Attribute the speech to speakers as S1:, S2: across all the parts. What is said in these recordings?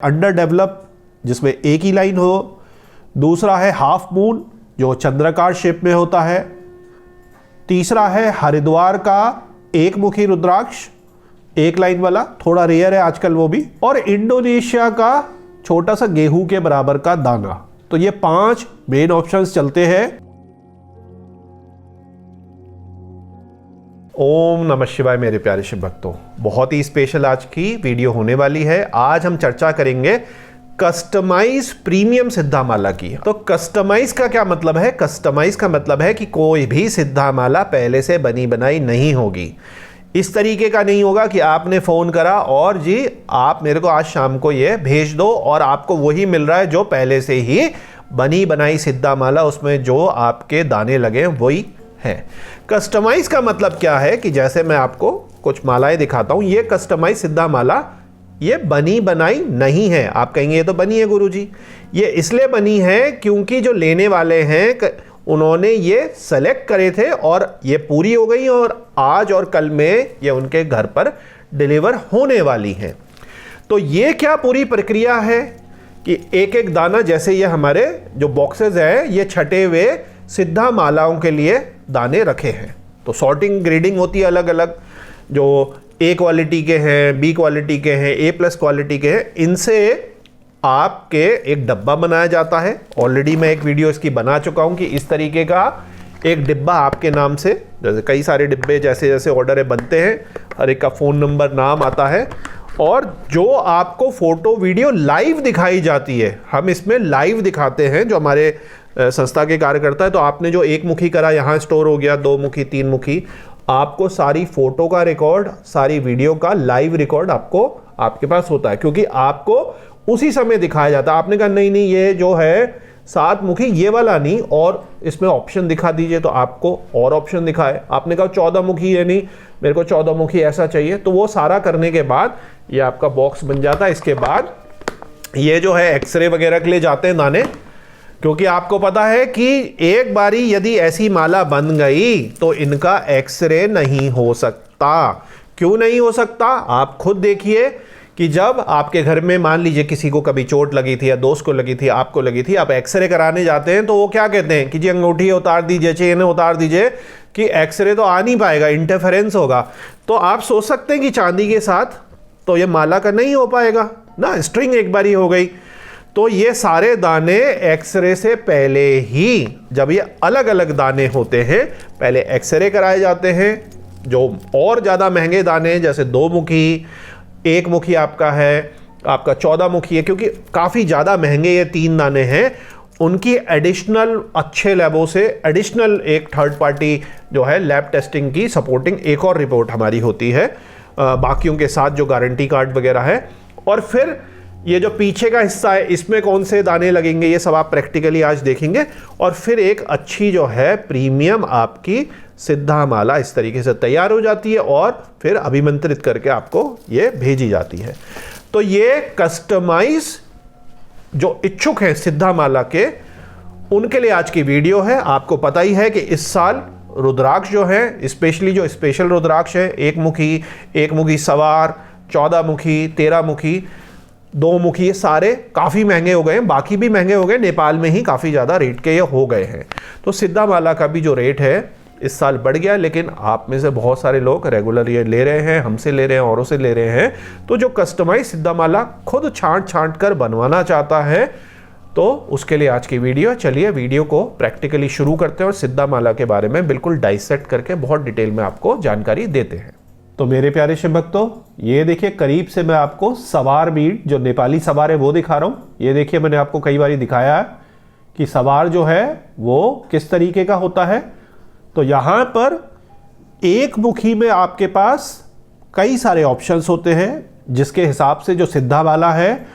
S1: Under develop जिसमें एक ही line हो। दूसरा है हाफ मून जो चंद्राकार शेप में होता है। तीसरा है हरिद्वार का एक मुखी रुद्राक्ष, एक लाइन वाला, थोड़ा रेयर है आजकल वो भी। और इंडोनेशिया का छोटा सा गेहूं के बराबर का दाना। तो ये 5 मेन ऑप्शंस चलते हैं। ओम नमः शिवाय मेरे प्यारे शिव भक्तों, बहुत ही स्पेशल आज की वीडियो होने वाली है। आज हम चर्चा करेंगे कस्टमाइज प्रीमियम सिद्धा माला की। तो कस्टमाइज का क्या मतलब है? कस्टमाइज का मतलब है कि कोई भी सिद्धा माला पहले से बनी बनाई नहीं होगी। इस तरीके का नहीं होगा कि आपने फोन करा और जी आप मेरे को आज शाम को ये भेज दो और आपको वही मिल रहा है जो पहले से ही बनी बनाई सिद्धा माला, उसमें जो आपके दाने लगे वही है। कस्टमाइज का मतलब क्या है कि जैसे मैं आपको कुछ मालाएं दिखाता हूं, ये कस्टमाइज सिद्धा माला ये बनी बनाई नहीं है। आप कहेंगे ये तो बनी है गुरुजी। ये इसलिए बनी है क्योंकि जो लेने वाले हैं उन्होंने ये सेलेक्ट करे थे और ये पूरी हो गई और आज और कल में ये उनके घर पर डिलीवर होने वाली है। तो ये क्या पूरी प्रक्रिया है कि एक एक दाना, जैसे ये हमारे जो बॉक्सेस हैं ये छटे हुए सिद्धा मालाओं के लिए दाने रखे हैं। तो सॉर्टिंग ग्रेडिंग होती है अलग अलग, जो ए क्वालिटी के हैं, बी क्वालिटी के हैं, ए प्लस क्वालिटी के हैं। इनसे आपके एक डब्बा बनाया जाता है। ऑलरेडी मैं एक वीडियो इसकी बना चुका हूं कि इस तरीके का एक डिब्बा आपके नाम से, जैसे कई सारे डिब्बे जैसे जैसे ऑर्डर बनते हैं, हर एक का फ़ोन नंबर नाम आता है और जो आपको फ़ोटो वीडियो लाइव दिखाई जाती है। हम इसमें लाइव दिखाते हैं जो हमारे संस्था के कार्यकर्ता है। तो आपने जो एक मुखी करा यहाँ स्टोर हो गया, 2 मुखी 3 मुखी, आपको सारी फोटो का रिकॉर्ड, सारी वीडियो का लाइव रिकॉर्ड आपको आपके पास होता है, क्योंकि आपको उसी समय दिखाया जाता है। आपने कहा नहीं नहीं ये जो है 7 मुखी ये वाला नहीं और इसमें ऑप्शन दिखा दीजिए, तो आपको और ऑप्शन दिखाए। आपने कहा 14 मुखी ये नहीं, मेरे को 14 मुखी ऐसा चाहिए, तो वो सारा करने के बाद ये आपका बॉक्स बन जाता है। इसके बाद ये जो है एक्सरे वगैरह के लिए जाते हैं दाने, क्योंकि आपको पता है कि एक बारी यदि ऐसी माला बन गई तो इनका एक्सरे नहीं हो सकता। क्यों नहीं हो सकता? आप खुद देखिए कि जब आपके घर में मान लीजिए किसी को कभी चोट लगी थी या दोस्त को लगी थी, आपको लगी थी, आप एक्सरे कराने जाते हैं तो वो क्या कहते हैं कि जी अंगूठी उतार दीजिए, चेन उतार दीजिए, कि एक्सरे तो आ नहीं पाएगा, इंटरफेरेंस होगा। तो आप सोच सकते हैं कि चांदी के साथ तो ये माला का नहीं हो पाएगा ना, स्ट्रिंग एक बारी हो गई। तो ये सारे दाने एक्सरे से पहले ही, जब ये अलग अलग दाने होते हैं, पहले एक्सरे कराए जाते हैं। जो और ज़्यादा महंगे दाने जैसे 2 मुखी, 1 मुखी आपका है, आपका 14 मुखी है, क्योंकि काफ़ी ज़्यादा महंगे ये 3 दाने हैं, उनकी एडिशनल अच्छे लैबों से एडिशनल एक थर्ड पार्टी जो है लैब टेस्टिंग की सपोर्टिंग एक और रिपोर्ट हमारी होती है बाकियों के साथ, जो गारंटी कार्ड वगैरह है। और फिर ये जो पीछे का हिस्सा है इसमें कौन से दाने लगेंगे ये सब आप प्रैक्टिकली आज देखेंगे। और फिर एक अच्छी जो है प्रीमियम आपकी सिद्धा माला इस तरीके से तैयार हो जाती है और फिर अभिमंत्रित करके आपको ये भेजी जाती है। तो ये कस्टमाइज जो इच्छुक हैं सिद्धा माला के, उनके लिए आज की वीडियो है। आपको पता ही है कि इस साल रुद्राक्ष जो है, स्पेशली जो स्पेशल रुद्राक्ष है, 1 मुखी सवार, 14 मुखी, 13 मुखी, 2 मुखी, ये सारे काफ़ी महंगे हो गए हैं। बाकी भी महंगे हो गए, नेपाल में ही काफ़ी ज़्यादा रेट के ये हो गए हैं। तो सिद्धा माला का भी जो रेट है इस साल बढ़ गया, लेकिन आप में से बहुत सारे लोग रेगुलर ये ले रहे हैं, हमसे ले रहे हैं, औरों से ले रहे हैं। तो जो कस्टमाइज सिद्धा माला खुद छांट कर बनवाना चाहता है, तो उसके लिए आज की वीडियो। चलिए वीडियो को प्रैक्टिकली शुरू करते हैं और सिद्धा माला के बारे में बिल्कुल डाइसेक्ट करके बहुत डिटेल में आपको जानकारी देते हैं। तो मेरे प्यारे शिव भक्तों, ये देखिए करीब से मैं आपको सवार बीड, जो नेपाली सवार है वो दिखा रहा हूँ। ये देखिए मैंने आपको कई बार दिखाया है कि सवार जो है वो किस तरीके का होता है। तो यहाँ पर 1 मुखी में आपके पास कई सारे ऑप्शंस होते हैं, जिसके हिसाब से जो सिद्धा माला है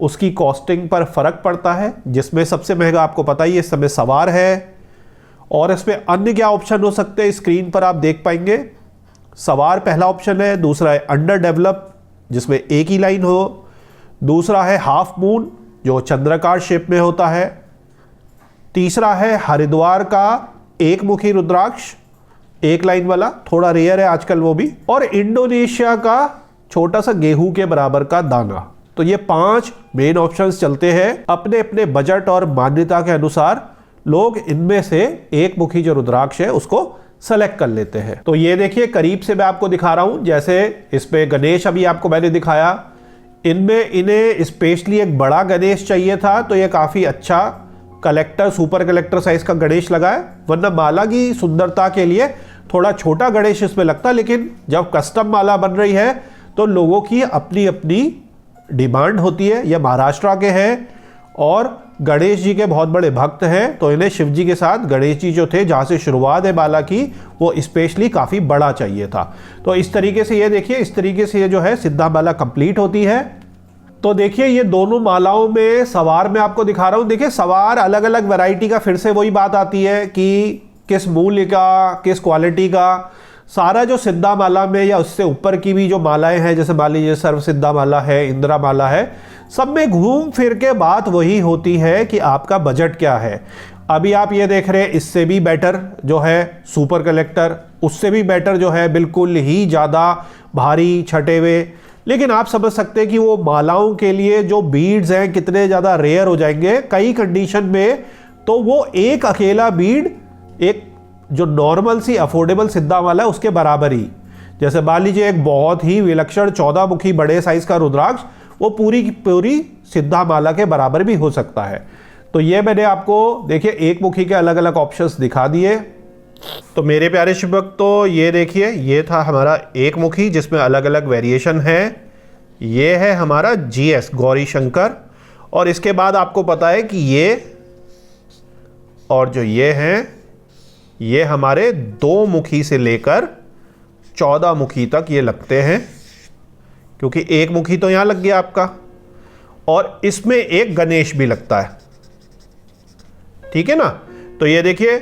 S1: उसकी कॉस्टिंग पर फर्क पड़ता है। जिसमें सबसे महंगा आपको पता ही है इस समय सवार है, और इसमें अन्य क्या ऑप्शन हो सकते हैं स्क्रीन पर आप देख पाएंगे। सवार पहला ऑप्शन है। दूसरा है अंडर डेवलप जिसमें एक ही लाइन हो। दूसरा है हाफ मून जो चंद्राकार शेप में होता है। तीसरा है हरिद्वार का एक मुखी रुद्राक्ष, एक लाइन वाला, थोड़ा रेयर है आजकल वो भी। और इंडोनेशिया का छोटा सा गेहूं के बराबर का दाना। तो ये 5 मेन ऑप्शंस चलते हैं। अपने अपने बजट और मान्यता के अनुसार लोग इनमें से एक मुखी जो रुद्राक्ष है उसको सेलेक्ट कर लेते हैं। तो ये देखिए करीब से मैं आपको दिखा रहा हूं, जैसे इस पे गणेश अभी आपको मैंने दिखाया, इनमें इन्हें स्पेशली एक बड़ा गणेश चाहिए था, तो ये काफी अच्छा कलेक्टर, सुपर कलेक्टर साइज का गणेश लगा है, वरना माला की सुंदरता के लिए थोड़ा छोटा गणेश इसमें लगता। लेकिन जब कस्टम माला बन रही है तो लोगों की अपनी अपनी डिमांड होती है। ये महाराष्ट्र के हैं और गणेश जी के बहुत बड़े भक्त हैं, तो इन्हें शिव जी के साथ गणेश जी जो थे, जहाँ से शुरुआत है माला की, वो स्पेशली काफ़ी बड़ा चाहिए था। तो इस तरीके से ये देखिए, इस तरीके से ये जो है सिद्धा माला कंप्लीट होती है। तो देखिए ये दोनों मालाओं में सवार मैं आपको दिखा रहा हूँ। देखिए सवार अलग अलग वैरायटी का, फिर से वही बात आती है कि किस मूल्य का, किस क्वालिटी का। सारा जो सिद्धा माला में या उससे ऊपर की भी जो मालाएं हैं, जैसे मान लीजिए सर्व सिद्धा माला है, इंदिरा माला है, सब में घूम फिर के बात वही होती है कि आपका बजट क्या है। अभी आप ये देख रहे हैं, इससे भी बेटर जो है सुपर कलेक्टर, उससे भी बेटर जो है बिल्कुल ही ज़्यादा भारी छटे हुए। लेकिन आप समझ सकते हैं कि वो मालाओं के लिए जो बीड्स हैं कितने ज़्यादा रेयर हो जाएंगे कई कंडीशन में। तो वो एक अकेला बीड एक जो नॉर्मल सी अफोर्डेबल सिद्धा माला है उसके बराबर ही, जैसे मान लीजिए एक बहुत ही विलक्षण 14 मुखी बड़े साइज का रुद्राक्ष, वो पूरी की पूरी सिद्धा माला के बराबर भी हो सकता है। तो ये मैंने आपको देखिए एक मुखी के अलग अलग ऑप्शंस दिखा दिए। तो मेरे प्यारे शिव भक्तों, ये देखिए ये था हमारा एक मुखी जिसमें अलग अलग वेरिएशन है। ये है हमारा GS गौरी शंकर, और इसके बाद आपको पता है कि ये और जो ये हैं ये हमारे 2 मुखी से लेकर 14 मुखी तक ये लगते हैं, क्योंकि एक मुखी तो यहां लग गया आपका, और इसमें एक गणेश भी लगता है, ठीक है ना। तो ये देखिए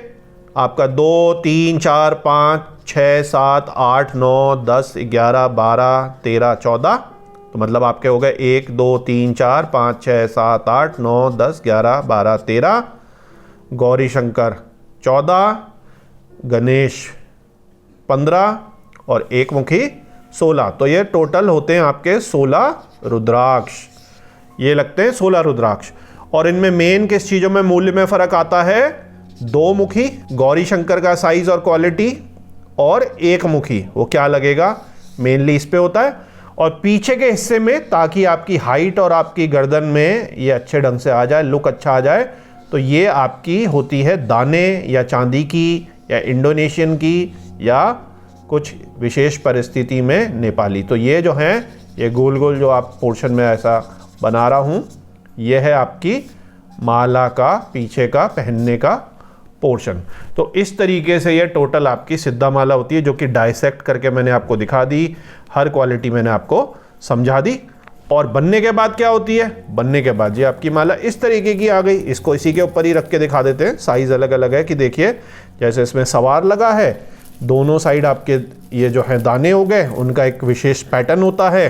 S1: आपका 2, 3, 4, 5, 6, 7, 8, 9, 10, 11, 12, 13, 14। तो मतलब आपके हो गए 1, 2, 3, 4, 5, 6, 7, 8, 9, 10, 11, 12, 13, गौरी शंकर 14, गणेश 15 और एक मुखी 16। तो ये टोटल होते हैं आपके 16 रुद्राक्ष, ये लगते हैं 16 रुद्राक्ष। और इनमें मेन किस चीज़ों में मूल्य में फ़र्क आता है? 2 मुखी गौरी शंकर का साइज और क्वालिटी, और एक मुखी वो क्या लगेगा मेनली इस पे होता है, और पीछे के हिस्से में, ताकि आपकी हाइट और आपकी गर्दन में ये अच्छे ढंग से आ जाए, लुक अच्छा आ जाए। तो ये आपकी होती है दाने या चांदी की या इंडोनेशियन की या कुछ विशेष परिस्थिति में नेपाली। तो ये जो हैं ये गोल गोल जो आप पोर्शन में ऐसा बना रहा हूँ, ये है आपकी माला का पीछे का पहनने का पोर्शन। तो इस तरीके से ये टोटल आपकी सिद्धा माला होती है, जो कि डाइसेक्ट करके मैंने आपको दिखा दी, हर क्वालिटी मैंने आपको समझा दी। और बनने के बाद क्या होती है? बनने के बाद ये आपकी माला इस तरीके की आ गई। इसको इसी के ऊपर ही रख के दिखा देते हैं, साइज अलग अलग है कि देखिए जैसे इसमें सवार लगा है, दोनों साइड आपके ये जो है दाने हो गए, उनका एक विशेष पैटर्न होता है।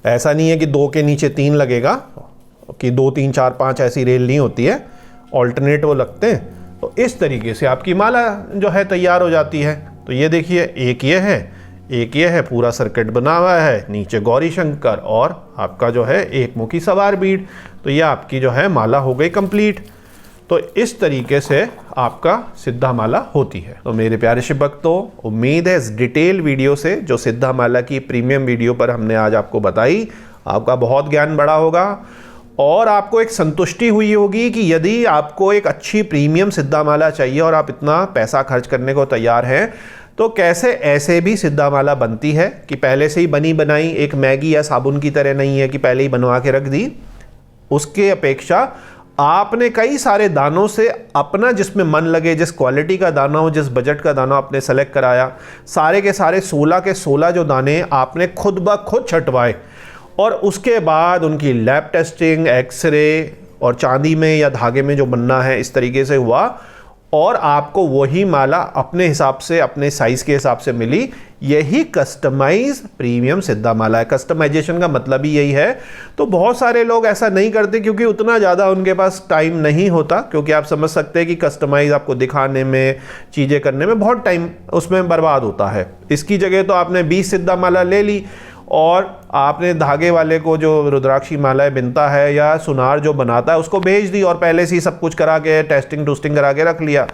S1: ऐसा नहीं है कि 2 के नीचे 3 लगेगा, कि 2, 3, 4, 5 ऐसी रेल नहीं होती है, ऑल्टरनेट वो लगते हैं। तो इस तरीके से आपकी माला जो है तैयार हो जाती है। तो ये देखिए एक ये है, एक ये है, पूरा सर्किट बना हुआ है, नीचे गौरी शंकर और आपका जो है एक मुखी सवार बीड। तो ये आपकी जो है माला हो गई कंप्लीट। तो इस तरीके से आपका सिद्धा माला होती है। तो मेरे प्यारे शिव भक्तों, उम्मीद है इस डिटेल वीडियो से, जो सिद्धा माला की प्रीमियम वीडियो पर हमने आज आपको बताई, आपका बहुत ज्ञान बढ़ा होगा और आपको एक संतुष्टि हुई होगी कि यदि आपको एक अच्छी प्रीमियम सिद्धा माला चाहिए और आप इतना पैसा खर्च करने को तैयार हैं, तो कैसे ऐसे भी सिद्धा माला बनती है कि पहले से ही बनी बनाई, एक मैगी या साबुन की तरह नहीं है कि पहले ही बनवा के रख दी। उसके अपेक्षा आपने कई सारे दानों से अपना जिसमें मन लगे, जिस क्वालिटी का दाना हो, जिस बजट का दाना आपने सेलेक्ट कराया, सारे के सारे 16 के 16 जो दाने आपने खुद ब खुद छटवाए, और उसके बाद उनकी लैब टेस्टिंग, एक्सरे, और चांदी में या धागे में जो बनना है इस तरीके से हुआ, और आपको वही माला अपने हिसाब से, अपने साइज के हिसाब से मिली। यही कस्टमाइज प्रीमियम सिद्धा माला है। कस्टमाइजेशन का मतलब ही यही है। तो बहुत सारे लोग ऐसा नहीं करते क्योंकि उतना ज़्यादा उनके पास टाइम नहीं होता, क्योंकि आप समझ सकते हैं कि कस्टमाइज आपको दिखाने में, चीज़ें करने में बहुत टाइम उसमें बर्बाद होता है। इसकी जगह तो आपने 20 सिद्धा माला ले ली और आपने धागे वाले को जो रुद्राक्षी मालाएं बिनता है या सुनार जो बनाता है उसको भेज दी और पहले से ही सब कुछ करा के टेस्टिंग टूस्टिंग करा के रख लिया।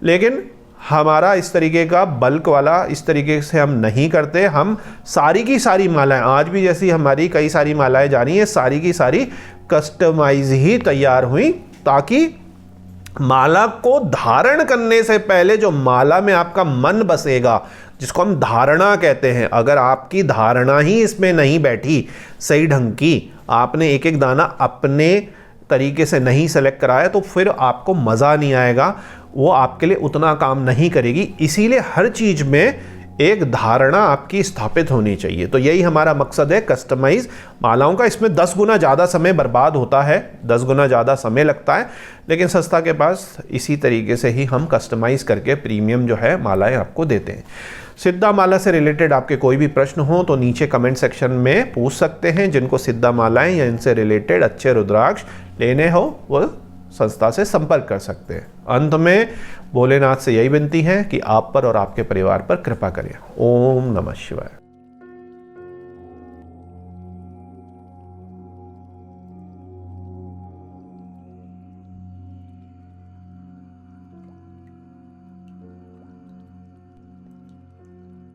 S1: लेकिन हमारा इस तरीके का बल्क वाला इस तरीके से हम नहीं करते। हम सारी की सारी मालाएं, आज भी जैसी हमारी कई सारी मालाएं जानी है, सारी की सारी कस्टमाइज ही तैयार हुई, ताकि माला को धारण करने से पहले जो माला में आपका मन बसेगा, जिसको हम धारणा कहते हैं, अगर आपकी धारणा ही इसमें नहीं बैठी सही ढंग की, आपने एक एक दाना अपने तरीके से नहीं सेलेक्ट कराया, तो फिर आपको मज़ा नहीं आएगा, वो आपके लिए उतना काम नहीं करेगी। इसीलिए हर चीज़ में एक धारणा आपकी स्थापित होनी चाहिए। तो यही हमारा मकसद है कस्टमाइज मालाओं का। इसमें 10 गुना ज़्यादा समय बर्बाद होता है, 10 गुना ज़्यादा समय लगता है, लेकिन संस्था के पास इसी तरीके से ही हम कस्टमाइज करके प्रीमियम जो है मालाएं आपको देते हैं। सिद्धा माला से रिलेटेड आपके कोई भी प्रश्न हो तो नीचे कमेंट सेक्शन में पूछ सकते हैं। जिनको सिद्धा मालाएं या इनसे रिलेटेड अच्छे रुद्राक्ष लेने हो वो संस्था से संपर्क कर सकते हैं। अंत में भोलेनाथ से यही विनती है कि आप पर और आपके परिवार पर कृपा करें। ओम नमः शिवाय।